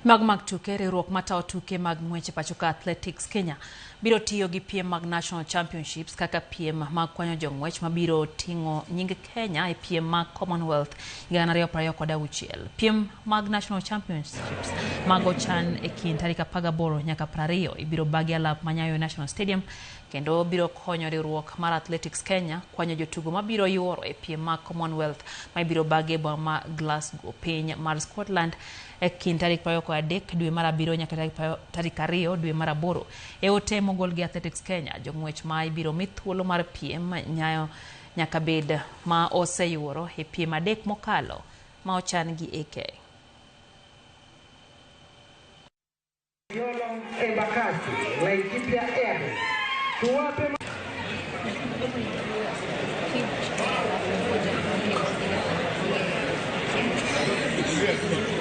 Mag tuke riwruok matayo tuke mag ng'wech pachoka Athletics Kenya biro tiyo gi piem mag National Championships kaka piem mag kwanyo jong'wech mabiro ting'o nying Kenya e piem mag Commonwealth 2026. Piem mag National Championships mag ochan e kind tarik 18 nyaka 20 ibiro bagi alap Manyo National Stadium kendo biro konyo riwruok mar Athletics Kenya kwanyo jotugo mabiro yuoro e piem mag Commonwealth ma ibiro bagi e boma ma Glasgow piny mar Scotland e kind tarik 23 dwe mar 7 nyaka tarik 2 dwe mar 8 e ote mogol gi Athletics Kenya. Jong'wech ma ibiro mi thuolo mar piem nyayo nyaka bed ma oseyuoro e piem adek mokalo ma ochan gi AK. Yes.